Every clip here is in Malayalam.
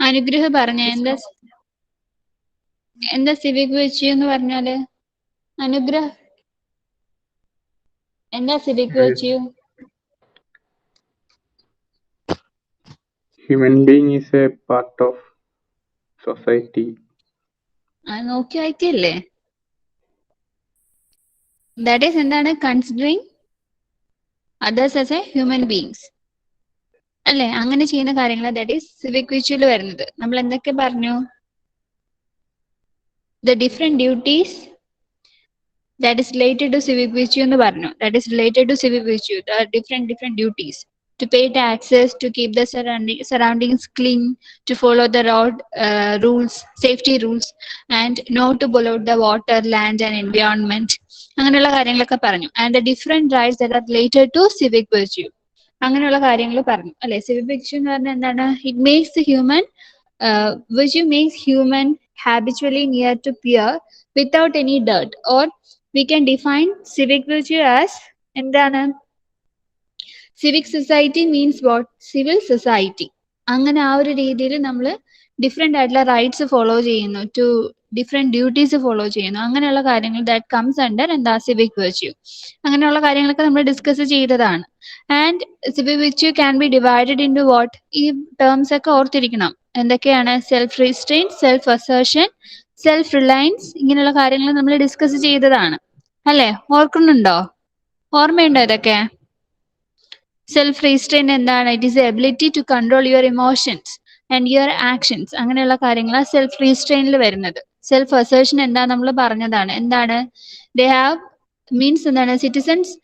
അനുഗ്രഹ പറഞ്ഞ എന്താ സിവിക് വെച്ച് എന്ന് പറഞ്ഞാല്? അനുഗ്രഹ എന്താ സിവിക് വെച്ച്? Human being is a part of society. നോക്കി വായിക്കല്ലേ? ദാറ്റ് ഈസ് എന്താണ്? Considering others as A human beings അല്ലെ? അങ്ങനെ ചെയ്യുന്ന കാര്യങ്ങൾ ദാറ്റ് ഈസ് സിവിക് വിച്വൽ വരുന്നത്. നമ്മൾ എന്തൊക്കെ പറഞ്ഞു? The different duties that is related to civic virtue എന്ന് പറഞ്ഞു. That is related to civic virtue. There are different duties. To pay taxes, to keep the surroundings clean, to follow the road rules, safety rules, and not to pollute the water, land, and environment. അങ്ങനെയുള്ള കാര്യങ്ങളൊക്കെ പറഞ്ഞു. And the different rights that are related to civic virtue. അങ്ങനെയുള്ള കാര്യങ്ങൾ പറഞ്ഞു അല്ലെ? സിവിക് വിർച്യൂ എന്ന് പറഞ്ഞാൽ എന്താണ്? It makes the human virtue makes human habitually near to peer without any dirt, or we can define civic virtue as എന്താണ്? Civic society means what? Civil society. അങ്ങനെ ആ ഒരു രീതിയിൽ നമ്മൾ ഡിഫറെന്റ് ആയിട്ടുള്ള റൈറ്റ്സ് ഫോളോ ചെയ്യുന്നു, ടു ഡിഫറെന്റ് ഡ്യൂട്ടീസ് ഫോളോ ചെയ്യുന്നു, അങ്ങനെയുള്ള കാര്യങ്ങൾ ദാറ്റ് കംസ് അണ്ടർ എന്താ? Civic virtue. അങ്ങനെയുള്ള കാര്യങ്ങളൊക്കെ നമ്മൾ ഡിസ്കസ് ചെയ്തതാണ്. And civic virtue can be divided into what? ഈ ടേംസ് ഒക്കെ ഓർത്തിരിക്കണം. എന്തൊക്കെയാണ്? Self restrain, self assertion, self reliance, ഇങ്ങനെയുള്ള കാര്യങ്ങൾ നമ്മൾ ഡിസ്കസ് ചെയ്തതാണ് അല്ലെ? ഓർക്കുന്നുണ്ടോ? ഓർമ്മയുണ്ടോ ഇതൊക്കെ? സെൽഫ് റീസ്ട്രെയിൻ എന്താണ്? It is ability to control your emotions and your actions. അങ്ങനെയുള്ള കാര്യങ്ങളാണ് സെൽഫ് റീസ്ട്രെയിനിൽ വരുന്നത്. സെൽഫ് അസേർഷൻ എന്താ? നമ്മൾ പറഞ്ഞതാണ്. എന്താണ്? ദേ ഹാവ് മീൻസ് എന്താണ്? Citizens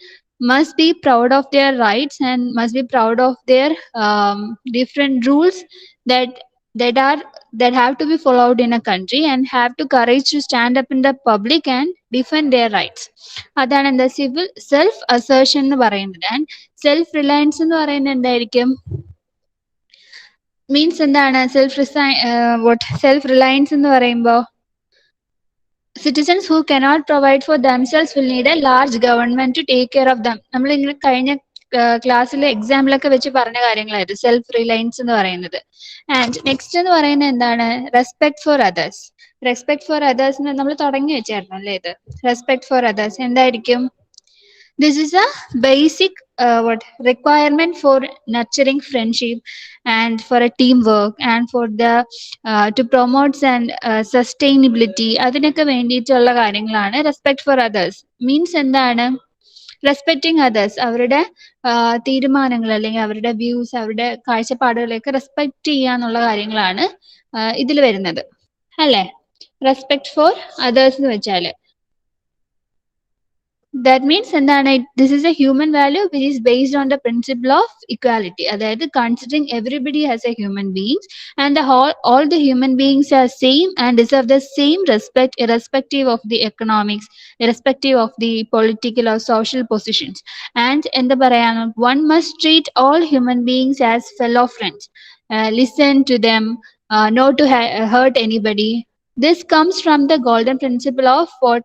must be proud of their rights and must be proud of their different rules that have to be followed in a country, and have to courage to stand up in the public and defend their rights. അതാണ് എന്താ? സിവിൽ സെൽഫ് അസേർഷൻ എന്ന് പറയുന്നത്. ആൻഡ് സെൽഫ് റിലയൻസ് എന്ന് പറയുന്നത് എന്തായിരിക്കും? മീൻസ് എന്താണ്? സെൽഫ് റിലയൻസ് എന്ന് പറയുമ്പോ citizens who cannot provide for themselves will need a large government to take care of them. നമ്മൾ ഇങ്ങനെ കഴിഞ്ഞ ക്ലാസ്സിലെ എക്സാമ്പിളൊക്കെ വെച്ച് പറഞ്ഞ കാര്യങ്ങളായിരുന്നു സെൽഫ് റിലയൻസ് എന്ന് പറയുന്നത്. ആൻഡ് നെക്സ്റ്റ് എന്ന് പറയുന്നത് എന്താണ്? Respect for others. Respect for others നമ്മൾ തുടങ്ങി വെച്ചായിരുന്നു അല്ലേ? ഇത് റെസ്പെക്ട് ഫോർ അതേഴ്സ് എന്തായിരിക്കും? This is a basic requirement for nurturing friendship and for a teamwork and for the to promote and sustainability. അതിനൊക്കെ വേണ്ടിയിട്ടുള്ള കാര്യങ്ങളാണ് റെസ്പെക്ട് ഫോർ അതേഴ്സ്. മീൻസ് എന്താണ്? റെസ്പെക്ടിങ് അതേഴ്സ്, അവരുടെ തീരുമാനങ്ങൾ അല്ലെങ്കിൽ അവരുടെ വ്യൂസ്, അവരുടെ കാഴ്ചപ്പാടുകളെയൊക്കെ റെസ്പെക്ട് ചെയ്യാന്നുള്ള കാര്യങ്ങളാണ് ഇതിൽ വരുന്നത് അല്ലേ? റെസ്പെക്ട് ഫോർ അതേഴ്സ് എന്ന് വെച്ചാല് that means എന്താണ്? This is a human value which is based on the principle of equality. അതായത് considering everybody as a human beings and all the human beings are same and deserve the same respect irrespective of the economics, irrespective of the political or social positions. And എന്താ പറയാ? One must treat all human beings as fellow friends, listen to them, not to hurt anybody. This comes from the golden principle of what?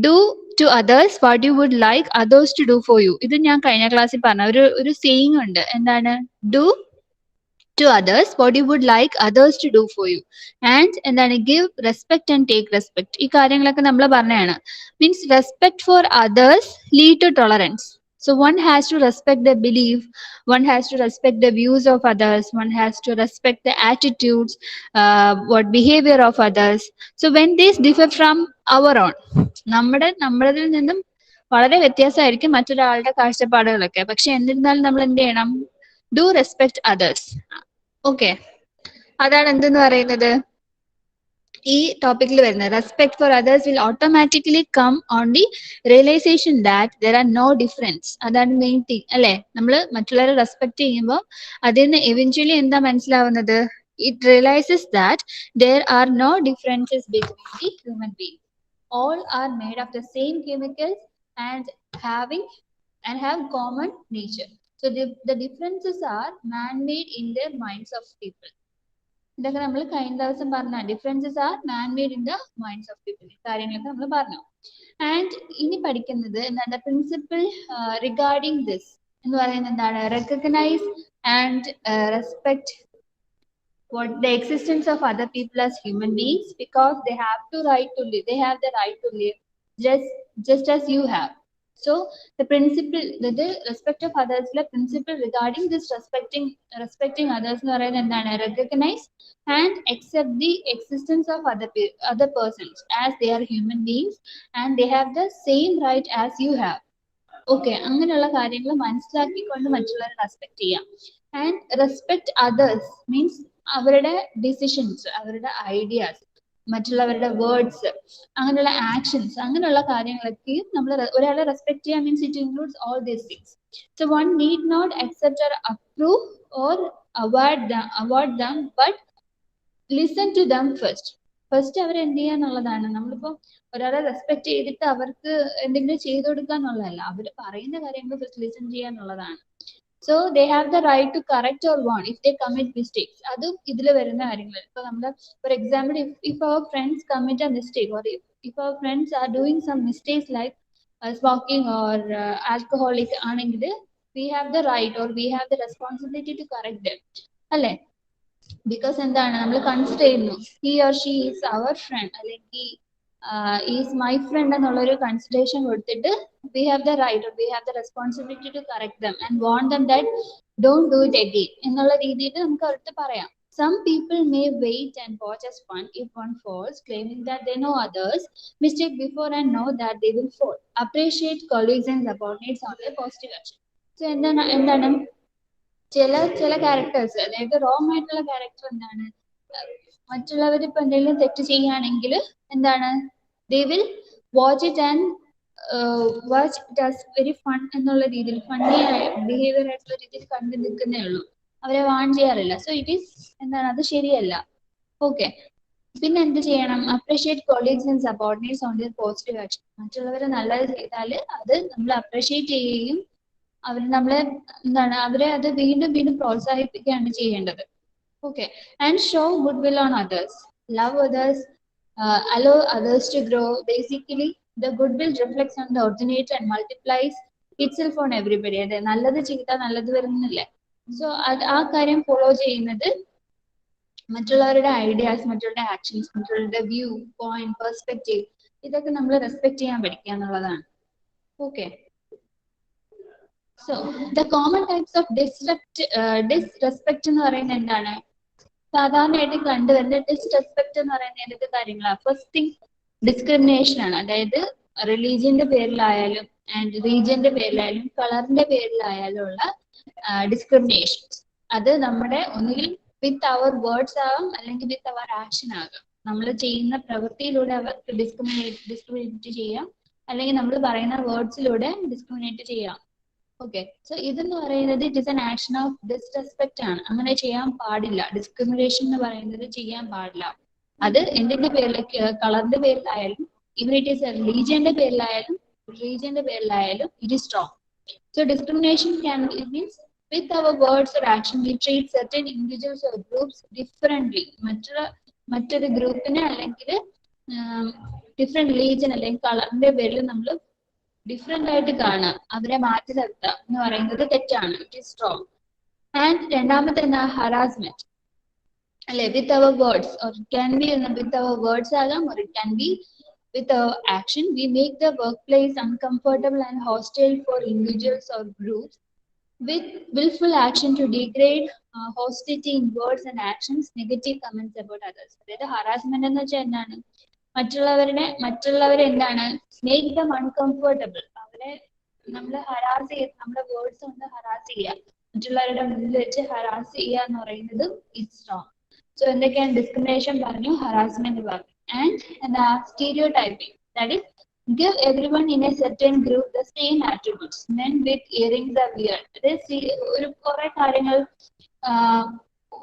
Do to others what you would like others to do for you. ഇത് ഞാൻ കഴിഞ്ഞ ക്ലാസ്സിൽ പറഞ്ഞ ഒരു സേയിങ് ഉണ്ട്. എന്താണ്? Do to others what you would like others to do for you. And എന്താണ്? Give respect and take respect. ഈ കാര്യങ്ങളൊക്കെ നമ്മൾ പറഞ്ഞതാണ്. Means respect for others lead to tolerance. So one has to respect the belief, one has to respect the views of others, one has to respect the attitudes, behavior of others. So when these differ from our own, നമ്മുടേതിൽ നിന്നും വളരെ വ്യത്യാസമായിരിക്കും മറ്റൊരാളുടെ കാഴ്ചപ്പാടുകളൊക്കെ. പക്ഷെ എന്നിരുന്നാലും നമ്മൾ എന്ത് ചെയ്യണം? Do respect others. ഓക്കെ, അതാണ് എന്തെന്ന് പറയുന്നത് ഈ ടോപ്പിക്കിൽ വരുന്നത്. Respect for others will automatically come on the realisation that there are no difference. അതാണ് മെയിൻ തിങ് അല്ലെ? നമ്മൾ മറ്റുള്ളവരെ റെസ്പെക്ട് ചെയ്യുമ്പോൾ അതിൽ നിന്ന് എവൻച്വലി എന്താ മനസ്സിലാവുന്നത്? It realizes that there are no differences between the human beings. All are made of the same chemicals and have common nature. So the differences are man-made in the minds of people. ഇതൊക്കെ നമ്മൾ കഴിഞ്ഞ ദിവസം പറഞ്ഞ differences R man-made in the minds of people. കാര്യങ്ങളൊക്കെ നമ്മൾ പറഞ്ഞു. ആൻഡ് ഇനി പഠിക്കുന്നത് എന്താണ്? പ്രിൻസിപ്പിൾ റിഗാർഡിങ് ദിസ് എന്ന് പറയുന്നത് എന്താണ്? Recognise and respect what the existence of other people as human beings, because they have the right to live. They have the right to live just as you have. So the principle, the respect of others, the principle regarding this respecting others എന്ന് പറയുന്നത് എന്താണ്? Recognize and accept the existence of other persons as they are human beings and they have the same right as you have. Okay, അങ്ങനെയുള്ള കാര്യങ്ങൾ മനസ്സിലാക്കിക്കൊണ്ട് മറ്റുള്ളവരെ റെസ്പെക്ട് ചെയ്യാം. ആൻഡ് റെസ്പെക്ട് അതേഴ്സ് മീൻസ് അവരുടെ ഡിസിഷൻസ്, അവരുടെ ഐഡിയാസ്, മറ്റുള്ളവരുടെ വേർഡ്സ്, അങ്ങനെയുള്ള ആക്ഷൻസ്, അങ്ങനെയുള്ള കാര്യങ്ങളൊക്കെയും നമ്മൾ ഒരാളെ റെസ്പെക്ട് ചെയ്യാൻ means it includes all these things. So one need not accept or approve or award them but listen to them first അവർ എന്ത് ചെയ്യാന്നുള്ളതാണ്. നമ്മളിപ്പോ ഒരാളെ റെസ്പെക്ട് ചെയ്തിട്ട് അവർക്ക് എന്തെങ്കിലും ചെയ്തു കൊടുക്കുക എന്നുള്ളതല്ല, അവർ പറയുന്ന കാര്യങ്ങൾ ഫസ്റ്റ് ലിസൺ ചെയ്യാന്നുള്ളതാണ്. So they have the right to correct or want if they commit mistakes. അതും ഇതിൽ വരുന്ന കാര്യങ്ങൾ. ഇപ്പൊ നമ്മൾ ഫോർ എക്സാമ്പിൾ ഇഫ് അവർ friends commit a mistake or if അവർ friends are doing some mistakes like smoking or alcoholic ആണെങ്കിൽ we have the right or we have the responsibility to correct them, അല്ലേ? ബിക്കോസ് എന്താണ്, നമ്മൾ കൺസിഡർ ചെയ്യുന്നു he or she is our front അല്ലെങ്കിൽ ഈസ് മൈ ഫ്രണ്ട് എന്നുള്ളൊരു കൺസിഡറേഷൻ കൊടുത്തിട്ട് we have the right or we have the responsibility to correct them and want them that don't do it again എന്നുള്ള രീതിയിൽ നമുക്ക് അവർക്ക് പറയാം. Some people may wait and watch as fun if one falls, claiming that they know others' mistake before and know that they will fall. Appreciate colleagues and subordinates on their positive action. So എന്താണ് ചില ക്യാരക്ടേഴ്സ്, അതായത് റോങ് ആയിട്ടുള്ള ക്യാരക്ടർ എന്താണ്, മറ്റുള്ളവർ ഇപ്പൊ എന്തെങ്കിലും തെറ്റ് ചെയ്യുകയാണെങ്കിൽ എന്താണ്, they will watch it and watch it as very fun എന്നുള്ള രീതിയിൽ, ഫണ്ണി ബിഹേവിയർ ആയിട്ടുള്ള രീതിയിൽ കണ്ടു നിൽക്കുന്നേ ഉള്ളൂ, അവരെ വാൺ ചെയ്യാറില്ല. സോ ഇറ്റ് ഈസ് എന്താണ്, അത് ശരിയല്ല. ഓക്കെ, പിന്നെ എന്ത് ചെയ്യണം? Appreciate colleagues and subordinates on their positive action. മറ്റുള്ളവർ നല്ലത് ചെയ്താൽ അത് നമ്മൾ അപ്രീഷിയേറ്റ് ചെയ്യുകയും അവർ നമ്മളെ എന്താണ്, അവരെ അത് വീണ്ടും വീണ്ടും പ്രോത്സാഹിപ്പിക്കുകയാണ് ചെയ്യേണ്ടത്. Okay, and show good will on others, love others, allow others to grow. Basically the good will reflects on the originator and multiplies itself on everybody. അതെ, നല്ലത് ചെയ്താൽ നല്ലത് വരുന്നില്ലേ? സോ ആ കാര്യം ഫോളോ ചെയ്യുന്നത് മറ്റുള്ളവരുടെ ഐഡിയാസ്, മറ്റുള്ളവരുടെ ആക്ഷൻസ്, മറ്റുള്ളവരുടെ വ്യൂ പോയിന്റ്, പെർസ്പെക്റ്റീവ്, ഇതൊക്കെ നമ്മൾ റെസ്പെക്ട് ചെയ്യാൻ പഠിക്കുക എന്നുള്ളതാണ്. Okay, so the common types of disrespect എന്ന് പറയുന്നത് എന്താണ്? സാധാരണയായിട്ട് കണ്ടുവരുന്ന ഡിസ്റെസ്പെക്ട് എന്ന് പറയുന്ന ഏതൊക്കെ കാര്യങ്ങളാണ്? ഫസ്റ്റ് തിങ് ഡിസ്ക്രിമിനേഷൻ ആണ്. അതായത് റിലീജിയന്റെ പേരിലായാലും ആൻഡ് റീജിയന്റെ പേരിലായാലും കളറിന്റെ പേരിലായാലും ഉള്ള ഡിസ്ക്രിമിനേഷൻസ്. അത് നമ്മുടെ ഒന്നുകിൽ വിത്ത് അവർ വേർഡ്സ് ആവാം അല്ലെങ്കിൽ വിത്ത് അവർ ആക്ഷൻ ആകാം. നമ്മൾ ചെയ്യുന്ന പ്രവൃത്തിയിലൂടെ അവർക്ക് ഡിസ്ക്രിമിനേറ്റ് ചെയ്യാം, അല്ലെങ്കിൽ നമ്മൾ പറയുന്ന വേർഡ്സിലൂടെ ഡിസ്ക്രിമിനേറ്റ് ചെയ്യാം. ഓക്കെ, സോ ഇതെന്ന് പറയുന്നത് it is an action of disrespect ആണ്. അങ്ങനെ ചെയ്യാൻ പാടില്ല. ഡിസ്ക്രിമിനേഷൻ എന്ന് പറയുന്നത് ചെയ്യാൻ പാടില്ല. അത് എന്തിന്റെ പേരിൽ, കളറിന്റെ പേരിലായാലും, ഇവൻ ഇറ്റ് ഈസ് റിലീജിയന്റെ പേരിലായാലും it is wrong. So discrimination can means with our words or action we treat certain individuals or groups differently. മറ്റൊരു ഗ്രൂപ്പിനെ അല്ലെങ്കിൽ ഡിഫറെന്റ് റിലീജിയൻ അല്ലെങ്കിൽ കളറിന്റെ പേരിൽ നമ്മൾ ഡിഫറെന്റ് ആയിട്ട് കാണാം, അവരെ മാറ്റി നിർത്തുക എന്ന് പറയുന്നത് തെറ്റാണ്. It is wrong. ആൻഡ് രണ്ടാമത്തെ എന്താ? ഹറാസ്മെന്റ്, അല്ലെ? With our words, or it can be with our words ആകാം, or it can be with അവർ action. We make the work place uncomfortable and hostile for individuals or groups with willful action to degrade hostility in words and actions, negative comments about others. അതായത് ഹറാസ്മെന്റ് എന്ന് വെച്ചാൽ എന്താണ്? മറ്റുള്ളവരെ എന്താണ്, മേക്ക് ദം അൺകംഫർട്ടബിൾ. അവരെ നമ്മൾ ഹറാസ് ചെയ്ത്, നമ്മുടെ വേർഡ്സ് കൊണ്ട് ഹറാസ് ചെയ്യുക, മറ്റുള്ളവരുടെ മുന്നിൽ വെച്ച് ഹറാസ് ചെയ്യുക എന്ന് പറയുന്നത് ഇറ്റ്സ് റോങ്. സോ എന്തൊക്കെയാണ്? ഡിസ്ക്രിമിനേഷൻ പറഞ്ഞു, ഹറാസ്മെന്റ് പറഞ്ഞു, ആൻഡ് എന്താ? Stereo typing. That is give everyone in a certain group the same attributes. Men with earrings are weird. ഒരു കുറെ കാര്യങ്ങൾ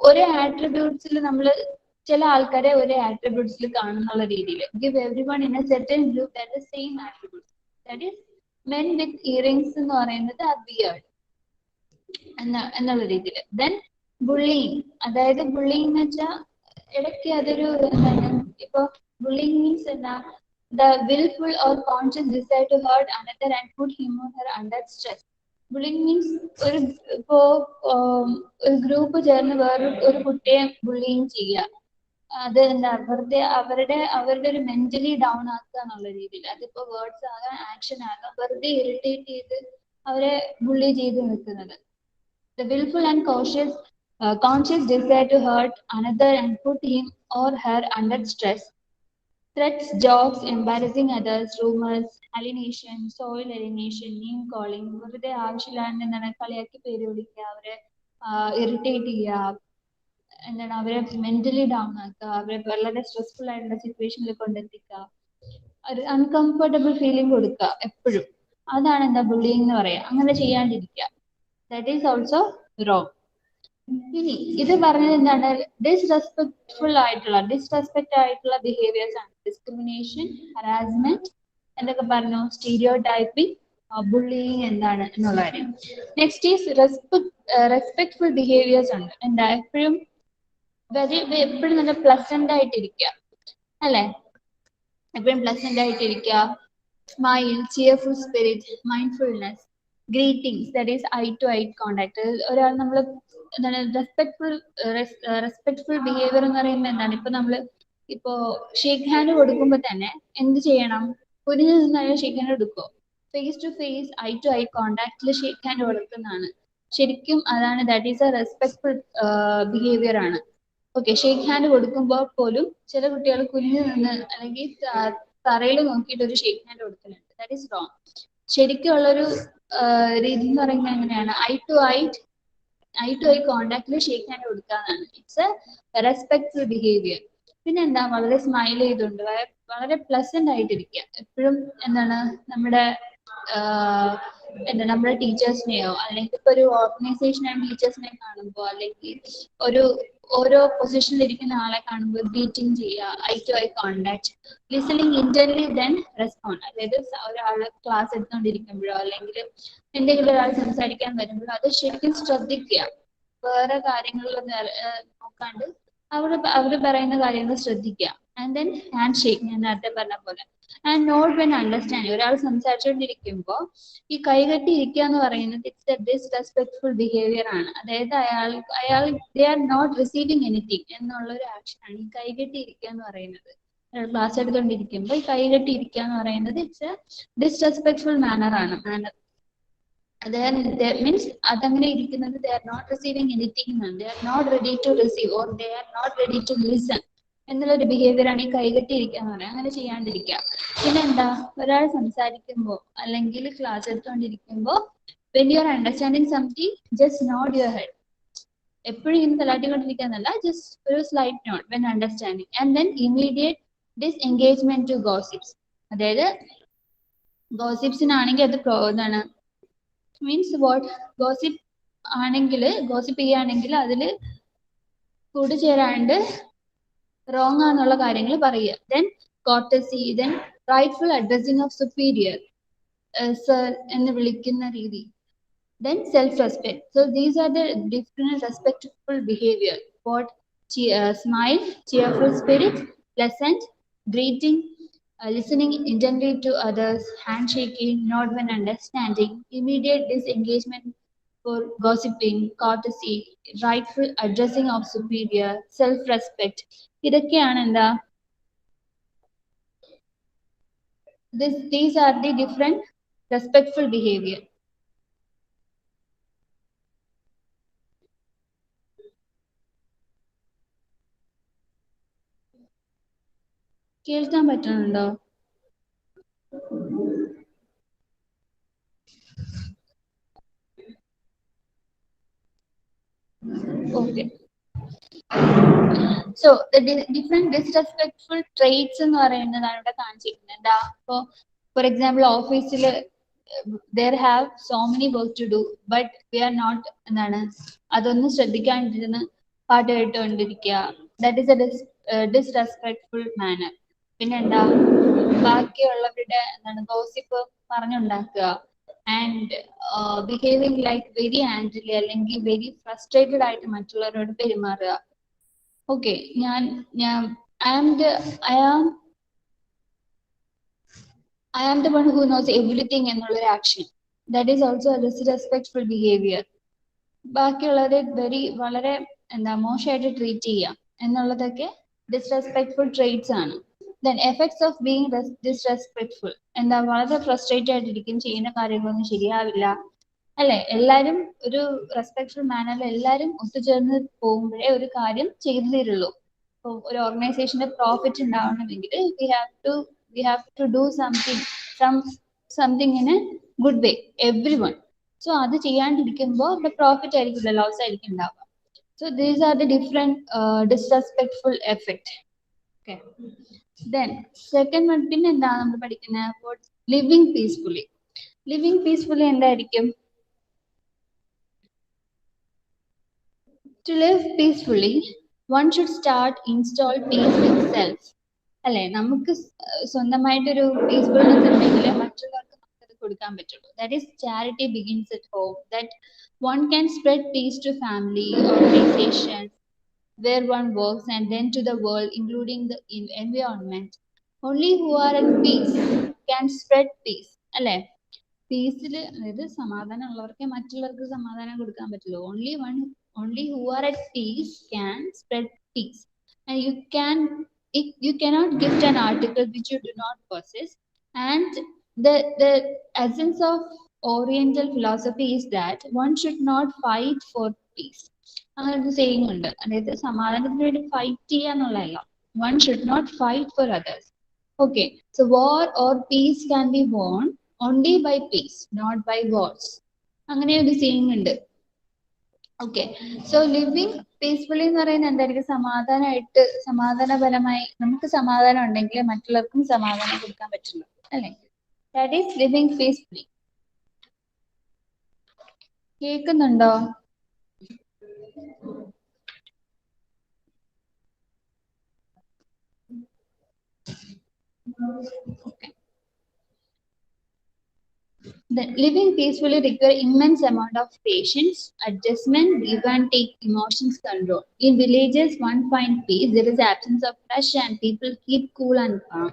ഒരേ ആട്രിബ്യൂട്ട്സിൽ നമ്മൾ ചില ആൾക്കാരെ ഒരേ ആട്രിബ്യൂട്ട്സിൽ കാണുന്നുള്ള രീതിയിൽ. give everyone in a certain group that the same attributes. That is men with earrings എന്ന് പറയുന്നത് are weird എന്നുള്ള രീതിയിൽ. then bullying, അതായത് bullying എന്ന് വെച്ചാൽ ഇടയ്ക്ക് അതൊരു എന്താണ്, ഇപ്പൊ bullying means എന്താ? The willful or conscious desire to hurt another and put him or her under stress. Bullying means ഇപ്പോ ഒരു ഗ്രൂപ്പ് ചേർന്ന് ഒരു കുട്ടിയെ ബുള്ളിങ് ചെയ്യുക. അത് എന്താ അവരുടെ ഒരു മെന്റലി ഡൗൺ ആക്കുക എന്നുള്ള രീതിയിൽ. അതിപ്പോ വേർഡ്സ് ആകാം, ആക്ഷൻ ആകാം, വെറുതെ ഇറിറ്റേറ്റ് ചെയ്ത് അവരെ ബുള്ളി ചെയ്ത് നിൽക്കുന്നത്. The willful and conscious desire to hurt another and put him or her under stress. Threats, jokes, embarrassing others, rumors, alienation, soil alienation, name calling, വെറുതെ ആവശ്യമില്ലാണ്ട് എന്താണ് കളിയാക്കി പേര് വിളിക്കുക, അവരെ ഇറിറ്റേറ്റ് ചെയ്യുക, എന്താണ് അവരെ മെന്റലി ഡൗൺ ആക്കുക, അവരെ വളരെ സ്ട്രെസ്ഫുൾ ആയിട്ടുള്ള സിറ്റുവേഷനിൽ കൊണ്ടെത്തിക്കുക, ഒരു അൺകംഫർട്ടബിൾ ഫീലിംഗ് കൊടുക്കുക എപ്പോഴും. അതാണ് എന്താ ബുള്ളിങ് എന്ന് പറയാ. അങ്ങനെ ചെയ്യാണ്ടിരിക്കുക. That is also wrong. ഇനി ഇത് പറഞ്ഞത് എന്താണ്, ഡിസ്റെസ്പെക്ട് ആയിട്ടുള്ള ബിഹേവിയേഴ്സ് ആണ്. ഡിസ്ക്രിമിനേഷൻ, ഹറാസ്മെന്റ്, എന്തൊക്കെ പറഞ്ഞു, സ്റ്റീരിയോ ടൈപ്പിംഗ്, ബുള്ളിങ് എന്താണ് എന്നുള്ള കാര്യം. നെക്സ്റ്റ് ഈസ് റെസ്പെക്ട്ഫുൾ ബിഹേവിയേഴ്സ് ഉണ്ട്. എന്താ എപ്പോഴും നല്ല പ്ലസന്റ് ആയിട്ടിരിക്കുക, അല്ലെ? എപ്പോഴും പ്ലസന്റ് ആയിട്ടിരിക്കുക, smile, cheerful spirit, mindfulness, greetings, that is eye to eye contact. ഒരാൾ നമ്മൾ എന്താണ് റെസ്പെക്ട്ഫുൾ ബിഹേവിയർ എന്ന് പറയുമ്പോൾ എന്താണ്, ഇപ്പോ ഷേക്ക് ഹാൻഡ് കൊടുക്കുമ്പോൾ തന്നെ എന്ത് ചെയ്യണം? കുനിഞ്ഞു നിന്നാലും ഷേക്ക് ഹാൻഡ് കൊടുക്കുമോ? Face to face, eye to eye കോണ്ടാക്ടിൽ ഷേക്ക് ഹാൻഡ് കൊടുക്കുന്നതാണ് ശരിക്കും. അതാണ്, that is a respectful behaviour ആണ്. ഓക്കെ, ഷേക്ക് ഹാൻഡ് കൊടുക്കുമ്പോൾ പോലും ചില കുട്ടികൾ കുനിഞ്ഞു നിന്ന് അല്ലെങ്കിൽ തറയിൽ നോക്കിയിട്ട് ഒരു ഷേക്ക് ഹാൻഡ് കൊടുക്കുന്നുണ്ട്. That is wrong. ശരിക്കുള്ളൊരു രീതി എന്ന് പറയുന്നത് എങ്ങനെയാണ്? ഐ ടു ഐ കോണ്ടാക്ടിൽ ഷേക്ക് ഹാൻഡ് കൊടുക്കാന്നാണ്. It's a respectful behaviour. പിന്നെ എന്താ, വളരെ സ്മൈൽ ചെയ്തുകൊണ്ട് വളരെ പ്ലസന്റ് ആയിട്ടിരിക്കുക എപ്പോഴും. എന്താണ് നമ്മുടെ ടീച്ചേഴ്സിനെയോ അല്ലെങ്കിൽ ഇപ്പൊ ഒരു ഓർഗനൈസേഷൻ ആൻഡ് ടീച്ചേഴ്സിനെ കാണുമ്പോൾ, അല്ലെങ്കിൽ ഓരോ പൊസിഷനിൽ ഇരിക്കുന്ന ആളെ കാണുമ്പോൾ ഗ്രീറ്റിംഗ് ചെയ്യുക, eye to eye contact, listening ഇന്റർലി ദെൻ റെസ്പോണ്ട്. അതായത് ഒരാൾ ക്ലാസ് എടുത്തുകൊണ്ടിരിക്കുമ്പോഴോ അല്ലെങ്കിൽ എന്തെങ്കിലും ഒരാൾ സംസാരിക്കാൻ വരുമ്പോഴോ അത് ശരിക്കും ശ്രദ്ധിക്കുക. വേറെ കാര്യങ്ങളിലൊന്നും നോക്കാണ്ട് അവർ പറയുന്ന കാര്യങ്ങൾ ശ്രദ്ധിക്കുക. ആൻഡ് ദെൻ ഹാൻഡ് ഷേക്ക്, ഞാൻ നേരത്തെ പറഞ്ഞ പോലെ. ആൻഡ് നോട്ട് വെൻ അണ്ടർസ്റ്റാൻഡിങ്, ഒരാൾ സംസാരിച്ചുകൊണ്ടിരിക്കുമ്പോൾ ഈ കൈകെട്ടി ഇരിക്കുക എന്ന് പറയുന്നത് ഇറ്റ്സ് എ ഡിസ്റെസ്പെക്ട്ഫുൾ ബിഹേവിയർ ആണ്. അതായത് അയാൾ they are not receiving anything എന്നുള്ള ഒരു ആക്ഷൻ ആണ് ഈ കൈകെട്ടി ഇരിക്കുക എന്ന് പറയുന്നത്. ക്ലാസ് എടുത്തുകൊണ്ടിരിക്കുമ്പോൾ ഈ കൈകെട്ടി ഇരിക്കുക എന്ന് പറയുന്നത് ഇറ്റ്സ് എ ഡിസ്റെസ്പെക്ട്ഫുൾ മാനർ ആണ്. മീൻസ് അതങ്ങനെ ഇരിക്കുന്നത് they are not receiving anything എന്നാണ്. They are not ready to receive or they are not ready to listen എന്നുള്ളൊരു ബിഹേവിയർ ആണ് ഈ കൈകെട്ടി ഇരിക്കുക എന്ന് പറയുന്നത്. അങ്ങനെ ചെയ്യാണ്ടിരിക്കുക. പിന്നെന്താ, ഒരാൾ സംസാരിക്കുമ്പോൾ അല്ലെങ്കിൽ class എടുത്തുകൊണ്ടിരിക്കുമ്പോൾ when you are understanding something, just nod your head. എപ്പോഴും ഇങ്ങനെ തലാട്ടിക്കൊണ്ടിരിക്കാന്നല്ല, ജസ്റ്റ് ഒരു slight nod when understanding. And then immediate disengagement to gossips. അതായത് ഗോസിപ്സിനാണെങ്കിൽ അത് എന്താണ് മീൻസ് ഗോസിപ്പ് ചെയ്യുകയാണെങ്കിൽ അതിൽ കൂടിച്ചേരാണ്ട് റോങ് ആണെന്നുള്ള കാര്യങ്ങൾ പറയുക. Then courtesy, then rightful addressing of superior, sir എന്ന് വിളിക്കുന്ന രീതി. Then self-respect. So these are the different respectful behavior. What? Smile, cheerful spirit, pleasant, greeting, listening intently to others, handshaking, nod when understanding, immediate disengagement for gossiping, courtesy, rightful addressing of superior, self-respect. ഇതൊക്കെയാണ് എന്താ, these are the different respectful behavior. കേൾക്കാൻ പറ്റുന്നുണ്ടോ? Okay. So different disrespectful traits എന്ന് പറയുന്നതാണ് ഇവിടെ കാണിച്ചിരിക്കുന്നത്. എന്താ, ഇപ്പോ ഫോർ എക്സാമ്പിൾ ഓഫീസിൽ there have so many work to do but we are not എന്താണ് അതൊന്നും ശ്രദ്ധിക്കാണ്ടിരുന്ന് പാട്ട് കേട്ടുകൊണ്ടിരിക്കുക. That is a disrespectful manner. പിന്നെ എന്താ, ബാക്കിയുള്ളവരുടെ എന്താണ് ഗോസിപ്പ് പറഞ്ഞുണ്ടാക്കുക. And behaving like very angry അല്ലെങ്കിൽ വെരി ഫ്രസ്ട്രേറ്റഡ് ആയിട്ട് മറ്റുള്ളവരോട് പെരുമാറുക. Okay, I am the one who knows everything എന്നുള്ളൊരു action. That is also disrespectful behaviour. ബാക്കിയുള്ളവരെ വളരെ മോശമായിട്ട് ട്രീറ്റ് ചെയ്യുക എന്നുള്ളതൊക്കെ ഡിസ്റെസ്പെക്ട്ഫുൾ ട്രേറ്റ്സ് ആണ്. Then effects of being disrespectful, വളരെ ഫ്രസ്ട്രേറ്റ് ആയിട്ടിരിക്കും, ചെയ്യുന്ന കാര്യങ്ങളൊന്നും ശരിയാവില്ല അല്ലെ. എല്ലാവരും ഒരു റെസ്പെക്ട്ഫുൾ മാനറിൽ എല്ലാവരും ഒത്തുചേർന്ന് പോകുമ്പോഴേ ഒരു കാര്യം ചെയ്തു തരുള്ളൂ. ഇപ്പോൾ ഒരു ഓർഗനൈസേഷന്റെ പ്രോഫിറ്റ് ഉണ്ടാവണമെങ്കിൽ we have to do something in a good way everyone. So അത് ചെയ്യാണ്ടിരിക്കുമ്പോൾ പ്രോഫിറ്റ് ആയിരിക്കില്ല, ലോസ് ആയിരിക്കും ഉണ്ടാവുക. So these are the different disrespectful effect. Okay, then second one പിന്നെ എന്താണ് നമ്മൾ പഠിക്കുന്നത്? Living peacefully. ലിവിങ് പീസ്ഫുള്ളി എന്തായിരിക്കും? To live peacefully, one should start install peace with self. അല്ലെ, നമുക്ക് സ്വന്തമായിട്ടൊരു പീസ്ഫുൾനെസ് ഉണ്ടെങ്കിൽ മറ്റുള്ളവർക്ക് നമുക്കത് കൊടുക്കാൻ പറ്റുള്ളൂ. That is charity begins at home. That one can spread peace to family, organizations where one works, and then to the world, including the environment. Only who are at peace can spread peace. അല്ലെ, പീസിൽ, അതായത് സമാധാനം ഉള്ളവർക്കേ മറ്റുള്ളവർക്ക് സമാധാനം കൊടുക്കാൻ പറ്റുള്ളൂ. Only who are at peace can spread peace. And you cannot gift an article which you do not possess. And the essence of Oriental philosophy is that one should not fight for peace. അങ്ങനെ ഒരു saying ഉണ്ട്, അതായത് സമാധാനത്തിന് വേണ്ടി fight ചെയ്യാന്നുള്ളതല്ല. One should not fight for others. Okay, so war or peace can be won only by peace, not by wars. അങ്ങനെ ഒരു saying ഉണ്ട്. ഓക്കെ, സോ ലിവിങ് പീസ്ഫുള്ളി എന്ന് പറയുന്നത് എന്തായിരിക്കും? സമാധാനപരമായി നമുക്ക് സമാധാനം ഉണ്ടെങ്കിൽ മറ്റുള്ളവർക്കും സമാധാനം കൊടുക്കാൻ പറ്റുള്ളൂ അല്ലെ. That is living peacefully. കേൾക്കുന്നുണ്ടോ? The living peacefully requires immense amount of patience, adjustment, give and take, emotions control. In villages, one finds peace. There is absence of rush and people keep cool and calm.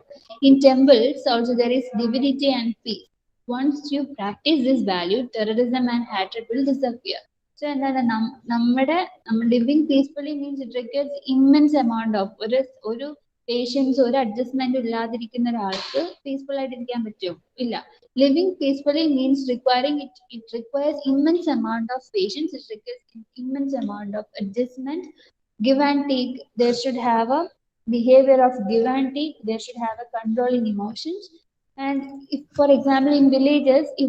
In temples, also there is divinity and peace. Once you practice this value, terrorism and hatred will disappear. So, നമ്മുടെ living peacefully means it requires immense amount of ഒരു പേഷ്യൻസ്, ഒരു അഡ്ജസ്റ്റ്മെന്റ് ഇല്ലാതിരിക്കുന്ന ഒരാൾക്ക് പീസ്ഫുൾ ആയിട്ടിരിക്കാൻ പറ്റുമോ? ഇല്ല. Living peacefully means it requires immense amount of patience, it requires immense amount of adjustment, give and take. There should have a behavior of give and take, there should have a controlling emotions. And if, for example, in villages, if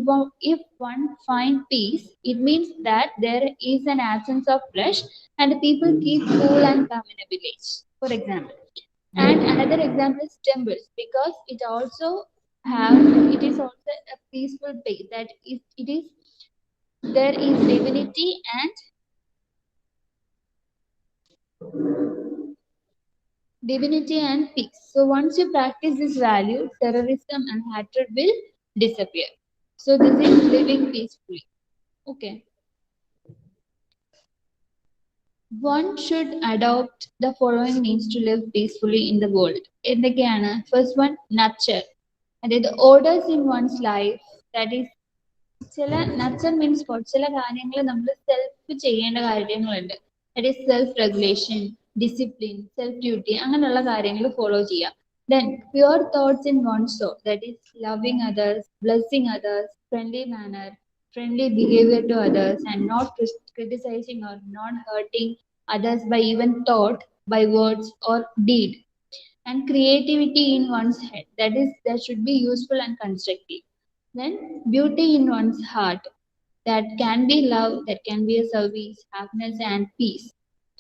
one find peace, it means that there is an absence of rush and people keep cool and calm in a village, for example. And another example is temples, because it is also a peaceful place, that there is divinity and peace. So once you practice this value, terrorism and hatred will disappear. So this is living peacefully. Okay, one should adopt the following means to live peacefully in the world. എന്തൊക്കെയാണ്? First one, nurture. അതായത് orders in one's life, that is ചില നർച്ചർ മീൻസ് ചില കാര്യങ്ങൾ നമ്മൾ സെൽഫ് ചെയ്യേണ്ട കാര്യങ്ങളുണ്ട്. That is self regulation, discipline, self duty, അങ്ങനെയുള്ള കാര്യങ്ങൾ ഫോളോ ചെയ്യാം. Then pure thoughts in one soul, that is loving others, blessing others, friendly manner, friendly behavior to others, and not criticizing or not hurting others by even thought, by words or deed. And creativity in one's head, that should be useful and constructive. Then beauty in one's heart, that can be love, that can be a service, happiness and peace.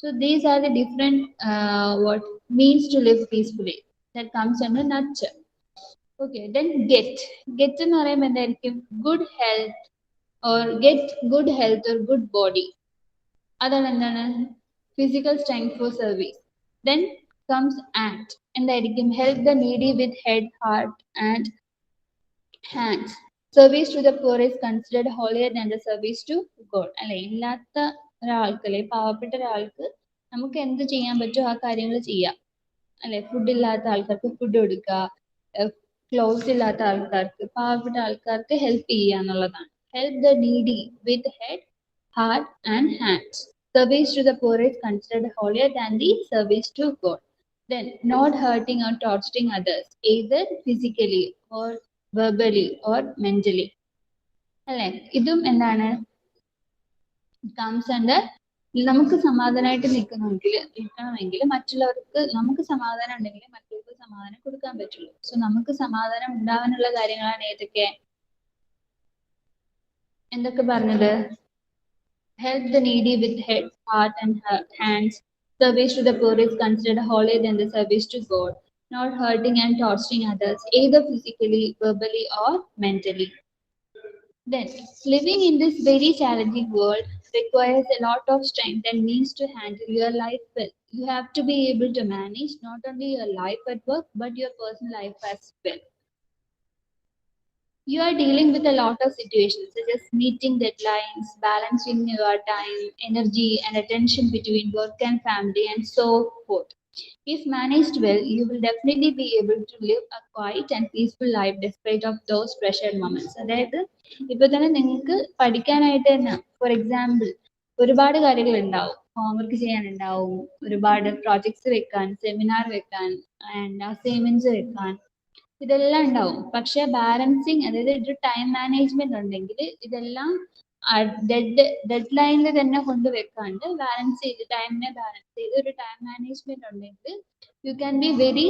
So these are the different what means to live peacefully, that comes under nurture. Okay, then get എന്ന് പറയുമ്പോൾ എന്തായിരിക്കും? good health or good body. അതാണ് എന്താണ്? physical strength for service. Then comes act, എന്തായിരിക്കും? help the needy with head, heart and hands. Service to the poor is considered holier than the service to God. അല്ലെ, ഇല്ലാത്ത ഒരാൾക്ക്, അല്ലെ പാവപ്പെട്ട ഒരാൾക്ക് നമുക്ക് എന്ത് ചെയ്യാൻ പറ്റുമോ ആ കാര്യങ്ങൾ ചെയ്യാം അല്ലെ. ഫുഡ് ഇല്ലാത്ത ആൾക്കാർക്ക് ഫുഡ് കൊടുക്കുക, ക്ലോത്ത്സ് ഇല്ലാത്ത ആൾക്കാർക്ക്, പാവപ്പെട്ട ആൾക്കാർക്ക് ഹെൽപ്പ് ചെയ്യുക എന്നുള്ളതാണ്. help the needy with head, heart, and hands. Service to the poor is considered holier than the service to God. Then, not hurting or torturing others, either physically or verbally or mentally. അല്ലേ? ഇതും എന്താണ്? കംസ് അണ്ടർ നമുക്ക് സമാധാനമായിട്ട് നിൽക്കണമെങ്കിൽ മറ്റുള്ളവർക്ക് നമുക്ക് സമാധാനം ഉണ്ടെങ്കിൽ മറ്റുള്ളവർക്ക് സമാധാനം കൊടുക്കാൻ പറ്റുള്ളൂ. സോ നമുക്ക് സമാധാനം ഉണ്ടാവാനുള്ള കാര്യങ്ങളാണ് ഏതൊക്കെ? എന്തൊക്കെ പറഞ്ഞത്? Help the needy with head, heart, and hands. Service to the poor is considered holier than the service to God. Not hurting and torturing others, either physically, verbally, or mentally. Then, living in this very challenging world requires a lot of strength and means to handle your life well. You have to be able to manage not only your life at work, but your personal life as well. You are dealing with a lot of situations such as meeting deadlines, balancing your time, energy, and attention between work and family, and so forth. If managed well, you will definitely be able to live a quiet and peaceful life despite of those pressured moments. അതായത് ഇപ്പൊ തന്നെ നിങ്ങൾക്ക് പഠിക്കാനായിട്ട് തന്നെ ഫോർ എക്സാമ്പിൾ ഒരുപാട് കാര്യങ്ങൾ ഉണ്ടാവും. ഹോംവർക്ക് ചെയ്യാനുണ്ടാവും, ഒരുപാട് പ്രോജക്ട്സ് വെക്കാൻ, സെമിനാർ വെക്കാൻ, ആൻഡ് അസൈൻമെന്റ്സ് വെക്കാൻ, ഇതെല്ലാം ഉണ്ടാവും. പക്ഷെ ബാലൻസിങ്, അതായത് ഒരു ടൈം മാനേജ്മെന്റ് ഉണ്ടെങ്കിൽ ഇതെല്ലാം ഡെഡ് ലൈനിൽ തന്നെ കൊണ്ടുവെക്കാണ്ട് ബാലൻസ് ചെയ്ത് ടൈമിനെ ബാലൻസ് ചെയ്ത് ഒരു ടൈം മാനേജ്മെന്റ് ഉണ്ടെങ്കിൽ യു ക്യാൻ ബി വെരി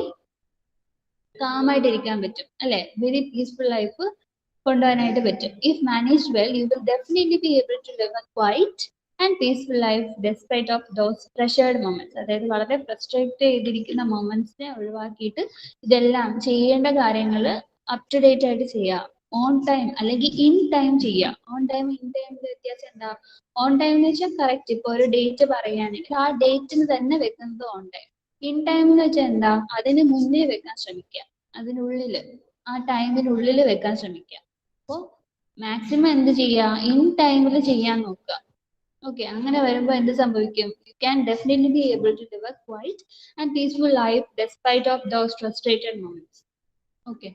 കാമായിട്ടിരിക്കാൻ പറ്റും അല്ലെ? വെരി പീസ്ഫുൾ ലൈഫ് കൊണ്ടുപോകാനായിട്ട് പറ്റും. If manage well you will definitely be able to live a quiet and peaceful life despite of those pressured moments. അതായത് വളരെ ഫ്രസ്ട്രേറ്റ് ചെയ്തിരിക്കുന്ന മൊമെന്റ്സിനെ ഒഴിവാക്കിയിട്ട് ഇതെല്ലാം ചെയ്യേണ്ട കാര്യങ്ങൾ അപ് ടു ഡേറ്റ് ആയിട്ട് ചെയ്യുക. ഓൺ ടൈം അല്ലെങ്കിൽ ഇൻ ടൈം ചെയ്യുക. ഓൺ ടൈം ഇൻ ടൈമിന്റെ വ്യത്യാസം എന്താ? ഓൺ ടൈം എന്ന് വെച്ചാൽ കറക്റ്റ് ഇപ്പൊ ഒരു ഡേറ്റ് പറയുകയാണെങ്കിൽ ആ ഡേറ്റിന് തന്നെ വെക്കുന്നത് ഓൺ ടൈം. ഇൻ ടൈം എന്ന് വെച്ചാൽ എന്താ? അതിന് മുന്നേ വെക്കാൻ ശ്രമിക്കുക, അതിനുള്ളില് ആ ടൈമിനുള്ളിൽ വെക്കാൻ ശ്രമിക്കുക. അപ്പോൾ മാക്സിമം എന്ത് ചെയ്യുക? ഇൻ ടൈമിൽ ചെയ്യാൻ നോക്കുക. ഓക്കെ, അങ്ങനെ വരുമ്പോൾ എന്ത് സംഭവിക്കും? You can definitely be able to live a quiet and peaceful life despite of those frustrated moments. Okay,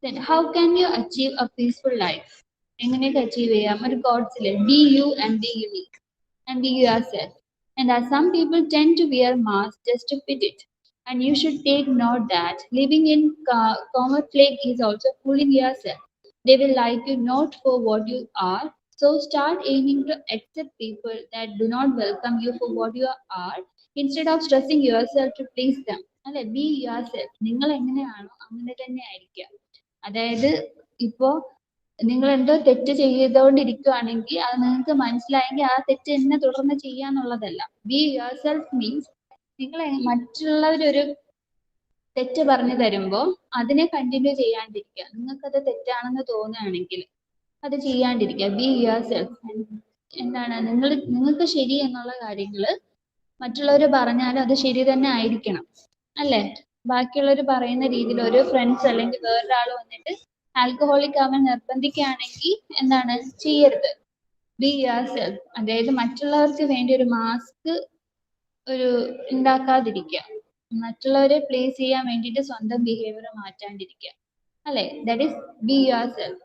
then how can you achieve a peaceful life? എങ്ങനെയൊക്കെ അച്ചീവ് ചെയ്യാം? ഒരു കോഡ്സിലെ be you and be unique and be yourself. And as some people tend to wear masks just to fit it, and you should take note that living in camouflage is also fooling yourself. They will like you not for what you are. So start aiming to accept people that do not welcome you for what you are instead of stressing yourself to please them. അല്ലെ? B yourself. നിങ്ങൾ എങ്ങനെയാണോ അങ്ങനെ തന്നെ ആയിരിക്കുക. അതായത് ഇപ്പോ നിങ്ങൾ എന്തോ തെറ്റ് ചെയ്തുകൊണ്ടിരിക്കുകയാണെങ്കിൽ അത് നിങ്ങൾക്ക് മനസ്സിലായെങ്കിൽ ആ തെറ്റ് തന്നെ തുടർന്ന് ചെയ്യാന്നുള്ളതല്ല. ബി yourself മീൻസ് നിങ്ങൾ മറ്റുള്ളവരൊരു തെറ്റ് പറഞ്ഞു തരുമ്പോൾ അതിനെ കണ്ടിന്യൂ ചെയ്യാണ്ടിരിക്കുക. നിങ്ങൾക്കത് തെറ്റാണെന്ന് തോന്നുകയാണെങ്കിൽ അത് ചെയ്യാണ്ടിരിക്കുക. B yourself. എന്താണ് നിങ്ങൾക്ക് ശരി എന്നുള്ള കാര്യങ്ങൾ മറ്റുള്ളവർ പറഞ്ഞാലും അത് ശരി തന്നെ ആയിരിക്കണം അല്ലേ? ബാക്കിയുള്ളവർ പറയുന്ന രീതിയിൽ ഒരു ഫ്രണ്ട്സ് അല്ലെങ്കിൽ വേറൊരാൾ വന്നിട്ട് ആൽക്കഹോളിക് ആവാൻ നിർബന്ധിക്കുകയാണെങ്കിൽ എന്താണ് ചെയ്യരുത്. B yourself. അതായത് മറ്റുള്ളവർക്ക് വേണ്ടി ഒരു മാസ്ക് ഒരു ഉണ്ടാക്കാതിരിക്കുക, മറ്റുള്ളവരെ പ്ലേസ് ചെയ്യാൻ വേണ്ടിയിട്ട് സ്വന്തം ബിഹേവിയർ മാറ്റാണ്ടിരിക്കുക അല്ലെ? That is B yourself.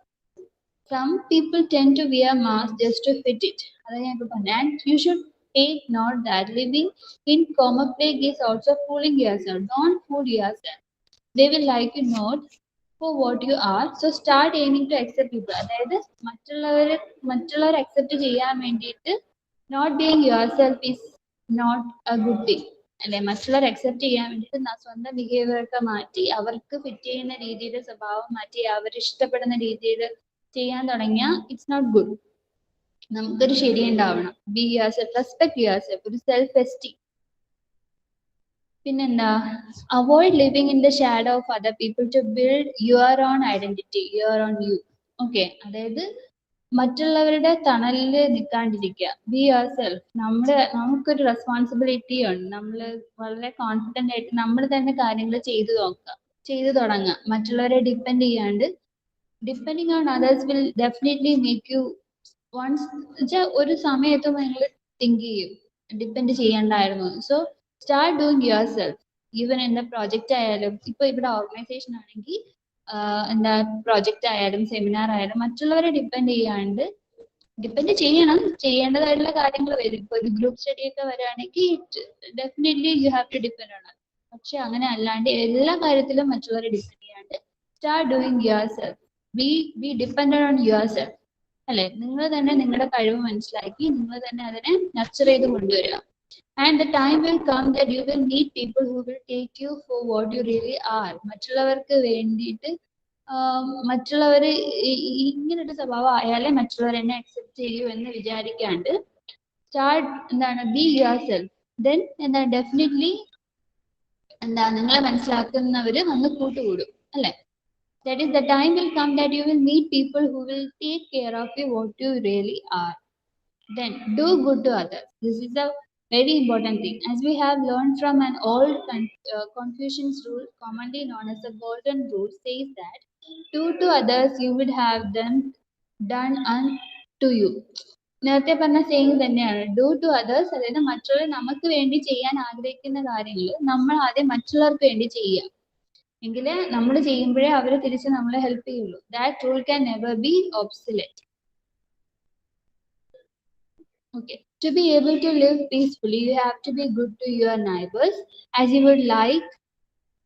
Some people tend to wear masks just to fit it. അതാ ഞാൻ ഇപ്പൊ പറഞ്ഞത്. And you should take note that living in camouflage is also fooling yourself. Don't fool yourself. They will like you not for what you are. So start aiming to accept people. അതായത് മറ്റുള്ളവരെ അക്സെപ്റ്റ് ചെയ്യാൻ വേണ്ടിയിട്ട് not being yourself is not a good thing. അല്ലെ? മറ്റുള്ളവർ അക്സെപ്റ്റ് ചെയ്യാൻ വേണ്ടിയിട്ട് സ്വന്തം ബിഹേവിയർ ഒക്കെ മാറ്റി അവർക്ക് ഫിറ്റ് ചെയ്യുന്ന രീതിയിൽ സ്വഭാവം മാറ്റി അവർ ഇഷ്ടപ്പെടുന്ന രീതിയിൽ ചെയ്യാൻ തുടങ്ങിയാൽ ഇറ്റ്സ് നോട്ട് ഗുഡ്. നമുക്കൊരു ശരി ഉണ്ടാവണം. ബി yourself, റെസ്പെക്ട് yourself, ഒരു സെൽഫ് എസ്റ്റീം. പിന്നെന്താ? Avoid living in the shadow of other people to build your own identity, your own you. Okay, അതായത് മറ്റുള്ളവരുടെ തണലിൽ നിൽക്കാണ്ടിരിക്കുക. Be yourself. നമുക്കൊരു റെസ്പോൺസിബിലിറ്റി ഉണ്ട്. നമ്മൾ വളരെ കോൺഫിഡന്റ് ആയിട്ട് നമ്മൾ തന്നെ കാര്യങ്ങൾ ചെയ്തു തുടങ്ങുക. മറ്റുള്ളവരെ ഡിപ്പെൻഡ് ചെയ്യാണ്ട്. Depending on others will definitely make you once വെച്ചാൽ ഒരു സമയത്ത് നിങ്ങൾ തിങ്ക് ചെയ്യും ഡിപ്പെൻഡ് ചെയ്യണ്ടായിരുന്നു. So start doing yourself. Even എന്താ പ്രോജക്റ്റ് ആയാലും ഇപ്പൊ ഇവിടെ ഓർഗനൈസേഷൻ ആണെങ്കിൽ എന്താ പ്രോജക്റ്റ് ആയാലും സെമിനാർ ആയാലും മറ്റുള്ളവരെ ഡിപ്പെൻഡ് ചെയ്യണം, ചെയ്യേണ്ടതായിട്ടുള്ള കാര്യങ്ങൾ വരും. ഇപ്പൊ ഒരു ഗ്രൂപ്പ് സ്റ്റഡി ഒക്കെ വരികയാണെങ്കിൽ definitely you have to depend on. പക്ഷെ അങ്ങനെ അല്ലാണ്ട് എല്ലാ കാര്യത്തിലും മറ്റുള്ളവരെ ഡിപ്പെൻഡ് ചെയ്യാണ്ട് start doing yourself. Be dependent on yourself. അല്ലെ, നിങ്ങൾ തന്നെ നിങ്ങളുടെ കഴിവ് മനസ്സിലാക്കി നിങ്ങൾ തന്നെ അതിനെ നർച്ചർ ചെയ്ത് കൊണ്ടുവരിക. And the time will come that you will meet people who will take you for what you really are. മറ്റുള്ളവർക്ക് വേണ്ടിയിട്ട് മറ്റുള്ളവർ ഇങ്ങനൊരു സ്വഭാവം ആയാലേ മറ്റുള്ളവർ എന്നെ അക്സെപ്റ്റ് ചെയ്യൂ എന്ന് വിചാരിക്കാണ്ട് സ്റ്റാർട്ട് എന്താണ് ബി യുവർ സെൽഫ്. ദെൻ എന്താണ് ഡെഫിനറ്റ്ലി എന്താ നിങ്ങളെ മനസ്സിലാക്കുന്നവർ വന്ന് കൂട്ടുകൂടും അല്ലെ. That is the time will come that you will meet people who will take care of you what you really are. Then do good to others. This is a very important thing. As we have learned from an old Confucian's rule, commonly known as the golden rule, says that do to others you would have them done unto you. നേരത്തെ പറഞ്ഞ സെയിം തന്നെയാണ്. ഡു ടു അതേഴ്സ്, അതായത് മറ്റുള്ളവർ നമുക്ക് വേണ്ടി ചെയ്യാൻ ആഗ്രഹിക്കുന്ന കാര്യങ്ങൾ നമ്മൾ ആദ്യം മറ്റുള്ളവർക്ക് വേണ്ടി ചെയ്യുക. എങ്കില് നമ്മൾ ചെയ്യുമ്പോഴേ അവർ തിരിച്ച് നമ്മളെ ഹെൽപ്പ് ചെയ്യുള്ളൂ. That rule can never be obsolete. Okay. To be able to live peacefully, you have to be good to your neighbors as you would like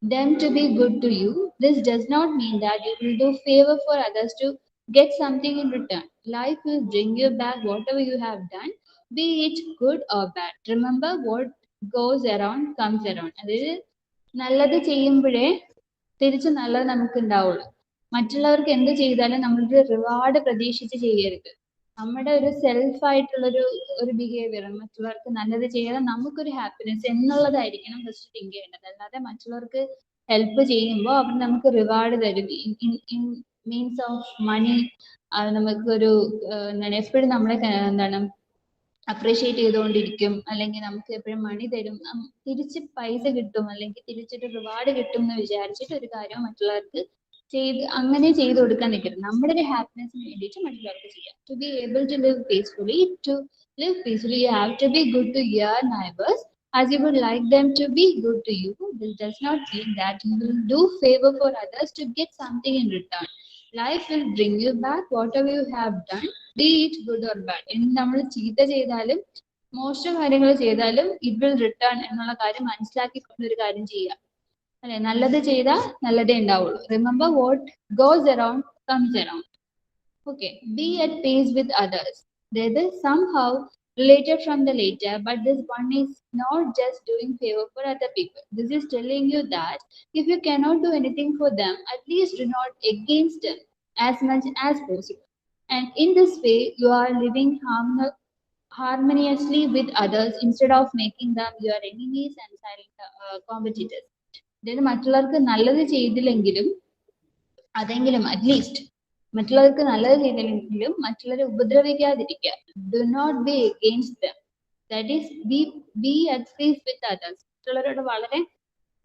them to be good to you. This does not mean that you will do favor for others to get something in return. Life will bring you back whatever you have done, be it good or bad. Remember, what goes around comes around. അതായത് നല്ലത് ചെയ്യുമ്പോഴേ തിരിച്ച് നല്ലത് നമുക്ക് ഉണ്ടാവുള്ളൂ. മറ്റുള്ളവർക്ക് എന്ത് ചെയ്താലും നമ്മളൊരു റിവാർഡ് പ്രതീക്ഷിച്ച് ചെയ്യരുത്. നമ്മുടെ ഒരു സെൽഫ് ആയിട്ടുള്ളൊരു ബിഹേവിയർ, മറ്റുള്ളവർക്ക് നല്ലത് ചെയ്യാതെ നമുക്കൊരു ഹാപ്പിനെസ് എന്നുള്ളതായിരിക്കണം ഫസ്റ്റ് തിങ്ക് ചെയ്യേണ്ടത്. അല്ലാതെ മറ്റുള്ളവർക്ക് ഹെൽപ്പ് ചെയ്യുമ്പോൾ അവർ നമുക്ക് റിവാർഡ് തരും ഇൻ മീൻസ് ഓഫ് മണി. നമുക്കൊരു എന്താണ് എപ്പോഴും നമ്മളെ എന്താണ് അപ്രീഷിയേറ്റ് ചെയ്തുകൊണ്ടിരിക്കും, അല്ലെങ്കിൽ നമുക്ക് എപ്പോഴും മണി തരും, തിരിച്ച് പൈസ കിട്ടും, അല്ലെങ്കിൽ തിരിച്ചൊരു റിവാർഡ് കിട്ടും എന്ന് വിചാരിച്ചിട്ട് ഒരു കാര്യം മറ്റുള്ളവർക്ക് അങ്ങനെ ചെയ്തു കൊടുക്കാൻ നിൽക്കരുത്. നമ്മുടെ ഒരു ഹാപ്പിനെസ്സിന് വേണ്ടിയിട്ട് മറ്റുള്ളവർക്ക് ചെയ്യാം. To be able to live peacefully, you have to be good to your neighbors as you would like them to be good to you. This does not mean that you will do favor for others to get something in return. Life will bring you back whatever you have done, be it good or bad. ഇനി നമ്മൾ ചീത്ത ചെയ്താലും മോശം കാര്യങ്ങൾ ചെയ്താലും ഇറ്റ് വിൽ റിട്ടേൺ എന്നുള്ള കാര്യം മനസ്സിലാക്കിക്കൊണ്ട് ഒരു കാര്യം ചെയ്യുക. അല്ലെ, നല്ലത് ചെയ്താൽ നല്ലതേ ഉണ്ടാവുള്ളൂ. Remember, what goes around comes around. Okay, be at peace with others. There is somehow related from the later, but this one is not just doing favor for other people. This is telling you that if you cannot do anything for them, at least do not against them as much as possible. And in this way, you are living harmoniously with others instead of making them your enemies and silent competitors. അതായത് മറ്റുള്ളവർക്ക് നല്ലത് ചെയ്തില്ലെങ്കിലും അതെങ്കിലും അറ്റ്ലീസ്റ്റ് മറ്റുള്ളവർക്ക് നല്ലത് ചെയ്തില്ലെങ്കിലും മറ്റുള്ളവരെ ഉപദ്രവിക്കാതിരിക്കുക. Do not be against them. That is be at peace with others. മറ്റുള്ളവരോട് വളരെ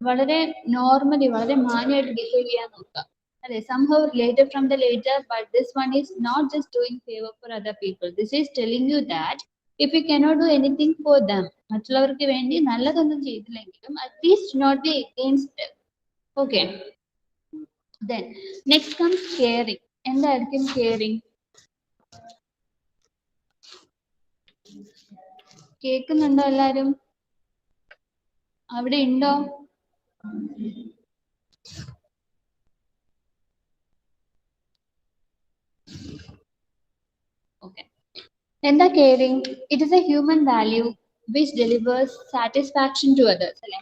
വളരെ നോർമലി വളരെ മാന്യമായിട്ട് ബിഹേവ് ചെയ്യാൻ നോക്കുക. അല്ലെ, somehow related from the later, but this one is not just doing favor for other people. This is telling you that if you cannot do anything for them, മറ്റുള്ളവർക്ക് വേണ്ടി നല്ലതൊന്നും ചെയ്തില്ലെങ്കിലും at least not be against them. Okay. Then next comes caring. എന്തായിരിക്കും കെയറിങ്? കേൾക്കുന്നുണ്ടോ എല്ലാരും? അവിടെ ഉണ്ടോ? ഓക്കെ. എന്താ caring? It is A human value which delivers satisfaction to others. അല്ലെ,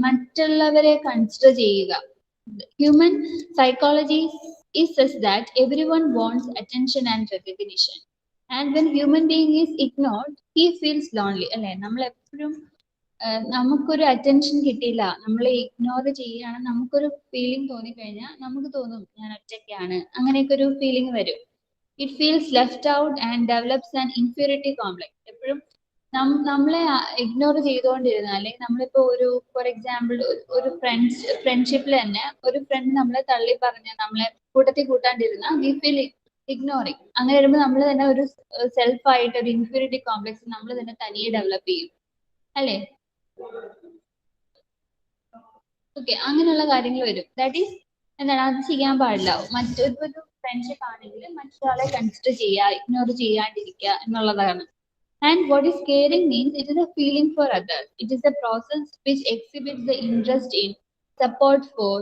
മറ്റുള്ളവരെ കൺസിഡർ ചെയ്യുക. Human psychology is such that everyone wants attention and recognition. And when human being is ignored, he feels lonely. അല്ലെ, നമ്മൾ എപ്പോഴും നമുക്കൊരു അറ്റൻഷൻ കിട്ടിയില്ല, നമ്മളെ ഇഗ്നോർ ചെയ്യുകയാണ്, നമുക്കൊരു ഫീലിംഗ് തോന്നിക്കഴിഞ്ഞാൽ നമുക്ക് തോന്നും ഞാൻ ഒറ്റയ്ക്കാണ്, അങ്ങനെയൊക്കെ ഒരു ഫീലിംഗ് വരും. It feels left out and develops an inferiority complex. എപ്പോഴും നമ്മളെ ഇഗ്നോർ ചെയ്തുകൊണ്ടിരുന്ന, അല്ലെങ്കിൽ നമ്മളിപ്പോ ഒരു ഫോർ എക്സാമ്പിൾ ഒരു ഫ്രണ്ട്ഷിപ്പിൽ തന്നെ ഒരു ഫ്രണ്ട് നമ്മളെ തള്ളി പറഞ്ഞ് നമ്മളെ കൂട്ടത്തിൽ കൂട്ടാണ്ടിരുന്ന വി ഫീൽ ഇഗ്നോറിങ്. അങ്ങനെ വരുമ്പോൾ നമ്മൾ തന്നെ ഒരു സെൽഫ് ആയിട്ട് ഒരു ഇൻഫീരിയോറിറ്റി കോംപ്ലക്സ് നമ്മൾ തന്നെ തനിയെ ഡെവലപ്പ് ചെയ്യും, അല്ലേ? ഓക്കെ, അങ്ങനെയുള്ള കാര്യങ്ങൾ വരും. ദാറ്റ് ഈസ് എന്താണ് അത് ചെയ്യാൻ പാടില്ല. മറ്റൊരു ഫ്രണ്ട്ഷിപ്പ് ആണെങ്കിൽ മറ്റൊരാളെ കൺസിഡർ ചെയ്യുക, ഇഗ്നോർ ചെയ്യാണ്ടിരിക്കുക എന്നുള്ളതാണ്. And what is caring means it is a feeling for others. It is a process which exhibits the interest in, support for,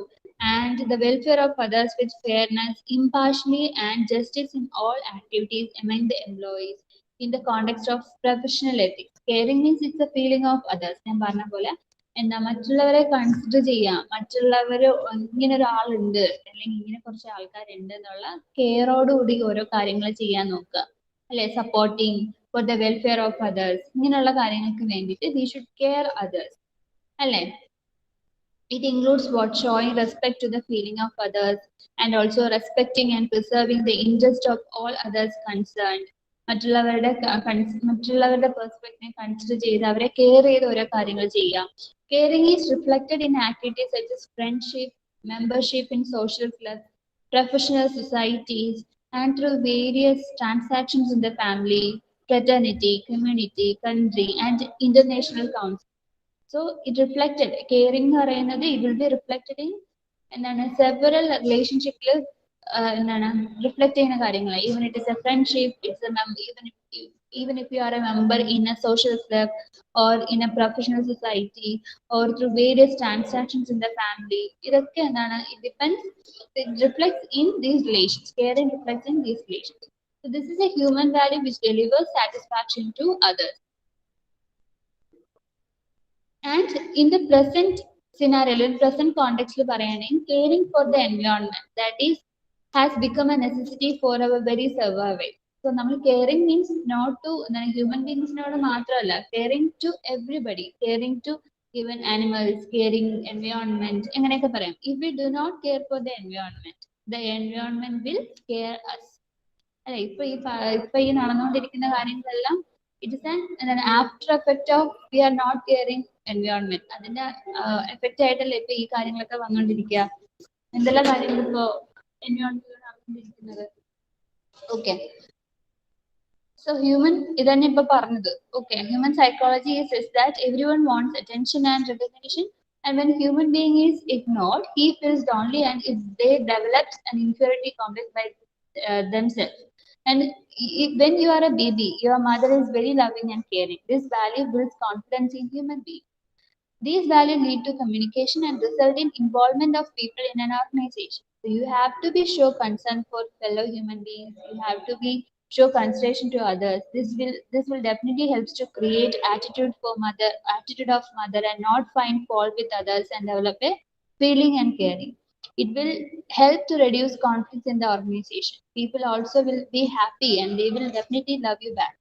and the welfare of others with fairness, impartiality, and justice in all activities among the employees in the context of professional ethics. Caring means it's a feeling of others. ഞാൻ പറഞ്ഞ പോലെ എന്താ മറ്റുള്ളവരെ കൺസിഡർ ചെയ്യാം, മറ്റുള്ളവർ ഇങ്ങനെ ഒരാളുണ്ട് അല്ലെങ്കിൽ ഇങ്ങനെ കുറച്ച് ആൾക്കാരുണ്ട് എന്നുള്ള കെയറോടുകൂടി ഓരോ കാര്യങ്ങൾ ചെയ്യാൻ നോക്കുക, അല്ലെ? Supporting for the welfare of others, ഇങ്ങനെയുള്ള കാര്യങ്ങൾക്ക് വേണ്ടിയിട്ട് വി ഷുഡ് കെയർ അതേഴ്സ്, അല്ലെ? It includes what showing respect to the feeling of others and also respecting and preserving the interest of all others concerned. മറ്റുള്ളവരുടെ പെർസ്പെക്റ്റീവ് കൺസിഡർ ചെയ്ത് അവരെ കെയർ ചെയ്ത് ഓരോ കാര്യങ്ങൾ ചെയ്യാം. Caring is reflected in activities such as friendship, membership in social clubs, professional societies, and through various transactions in the family, fraternity, community, country, and international council. So it reflected caring എന്ന് പറയുന്നത് it will be reflected in എന്താണ് several relationshipൽ എന്താണ് റിഫ്ലക്ട് ചെയ്യുന്ന കാര്യങ്ങൾ. Even it is a friendship, it's a even if you are a member in a social club or in a professional society or through various transactions in the family, ഇതൊക്കെ എന്താണ് it depends, it reflects in these relations. Caring reflects in these relations. So this is a human value which delivers satisfaction to others. And in the present scenario, in present context, caring for the environment, that is, has become a necessity for our very survival. So, caring means not to human beings, caring to everybody, caring to even animals, caring environment. If we do not care for the environment will care us. ഈ നടന്നുകൊണ്ടിരിക്കുന്ന കാര്യങ്ങളെല്ലാം it is an after effect of we are not caring environment. അതിന്റെ എഫക്റ്റ് ആയിട്ടല്ലേ ഇപ്പൊ ഈ കാര്യങ്ങളൊക്കെ വന്നുകൊണ്ടിരിക്കുക. എന്തെല്ലാം കാര്യങ്ങൾ ഇപ്പോ എൻവയോൺമെന്റിൽ നടന്നുകൊണ്ടിരിക്കുന്നത്. ഓക്കെ, so human ഇതന്നെ ഇപ്പൊ പറഞ്ഞത്. Okay, human psychology says that everyone wants attention and recognition, and when human being is ignored, he feels lonely and they develop an inferiority complex by themselves. And when you are a baby, your mother is very loving and caring. This value builds confidence in human beings. These values lead to communication and result in involvement of people in an organization. So you have to be show concern for fellow human beings. You have to be show consideration to others. This will definitely helps to create attitude of mother and not find fault with others and develop a feeling and caring. It will help to reduce conflicts in the organization. People also will be happy and they will definitely love you back.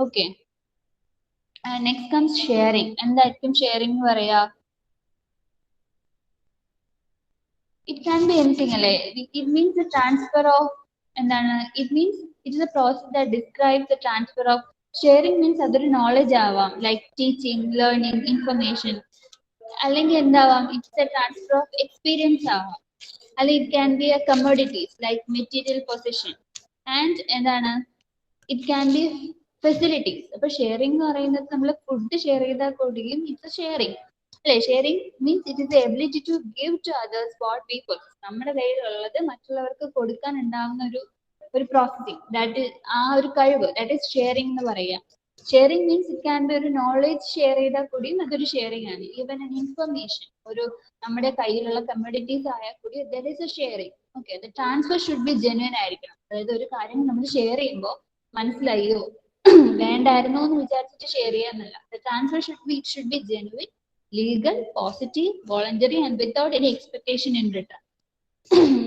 Okay. And next comes sharing. എന്തായിരിക്കും sharing എന്ന് പറയാ? It can be anything അല്ലേ? It means the transfer of എന്താണ്? It means it is a process that describes the transfer of sharing means അതൊരു knowledge ആവാം, like teaching, learning, information. അല്ലെങ്കിൽ എന്താവാം? It's a transfer of experience ആവാം. അല്ലെങ്കിൽ it can be a commodities like material possession. And എന്താണ്? It can be facilities. അപ്പോൾ ഷെയറിംഗ് എന്ന് പറയുന്നത് നമ്മൾ ഫുഡ് ഷെയർ ചെയ്താൽ കൂടിയും ഇറ്റ്സ് ഷെയറിംഗ് അല്ലേ? Sharing means it is the ability to give to others what we possess. നമ്മുടെ കയ്യിലുള്ളത് മറ്റുള്ളവർക്ക് കൊടുക്കാൻ ഉണ്ടാകുന്ന ഒരു പ്രോസസ്സിംഗ്, ദാറ്റ് ആ ഒരു കഴിവ്, ദാറ്റ് ഈസ് ഷെയറിംഗ് എന്ന് പറയാം. Sharing means it can B ഒരു നോളേജ് ഷെയർ ചെയ്താൽ കൂടിയും അതൊരു ഷെയറിംഗ് ആണ്. ഈവൻ an ഇൻഫർമേഷൻ, ഒരു നമ്മുടെ കയ്യിലുള്ള കമ്മോഡിറ്റീസ് ആയാൽ കൂടി there is A sharing. Okay, the transfer should be genuine ആയിരിക്കണം. അതായത് ഒരു കാര്യം നമ്മൾ ഷെയർ ചെയ്യുമ്പോൾ മനസ്സിലായോ വേണ്ടായിരുന്നോ എന്ന് വിചാരിച്ചിട്ട് share ചെയ്യാന്നല്ല. The transfer should be genuine, legal, positive, voluntary and without any expectation in return.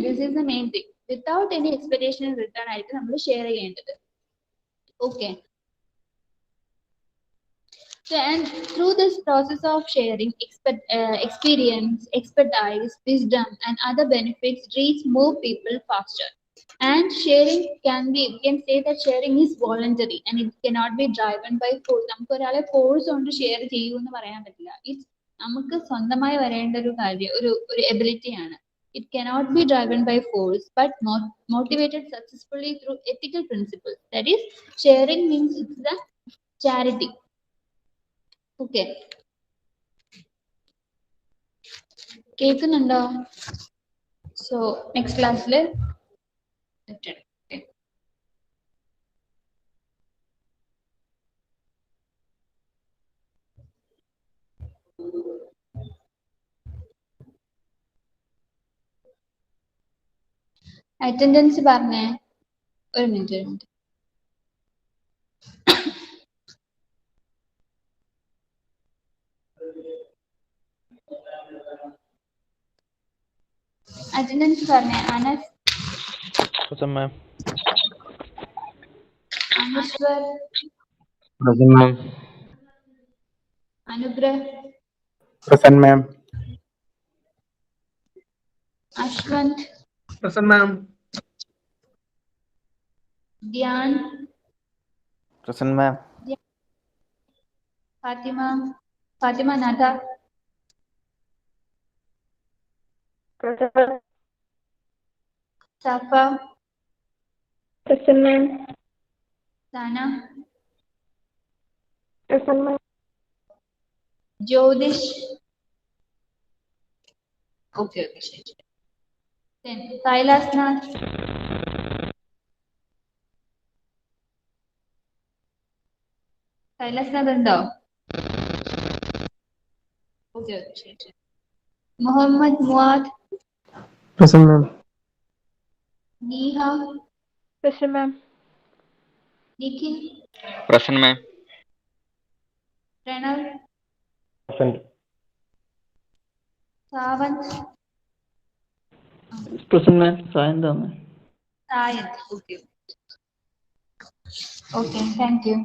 This is the main thing. Without any expectation in return ആയിരിക്കും നമ്മൾ ഷെയർ ചെയ്യേണ്ടത്. Okay. So, and through this process of sharing, experience, expertise, wisdom, and other benefits reach more people faster. And sharing we can say that sharing is voluntary and it cannot be driven by force. നമുക്ക് ഒരാളെ ഫോഴ്സ് കൊണ്ട് ഷെയർ ചെയ്യൂ എന്ന് പറയാൻ പറ്റില്ല. ഇറ്റ്സ് നമുക്ക് സ്വന്തമായി വരേണ്ട ഒരു കാര്യം, ഒരു എബിലിറ്റി ആണ്. It cannot be driven by force but motivated successfully through ethical principles. That is, sharing means it's the charity. Okay. കേൾക്കുന്നുണ്ടോ? So next class le okay. Attendance പറഞ്ഞേ ഒരു മിനിറ്റ് അറ്റൻഡൻസ് പറഞ്ഞേ Anas Present, ma'am. Anaswar Present, ma'am. Anugrah Present, ma'am. Ashwanth Present, ma'am. Dhyan Present, ma'am. Fathima Nada Safa Present, ma'am. Sana Present, ma'am. Jyothish okay ശരി കൈലാസ്നാഥ് ഉണ്ടോ ഓക്കെ ശരി Muhammad Muaad Present, ma'am. Neeha Present, ma'am. Nikhil Present, ma'am. Pranav Present. Savanth Present, ma'am. Sayanth. Sayanth okay thank U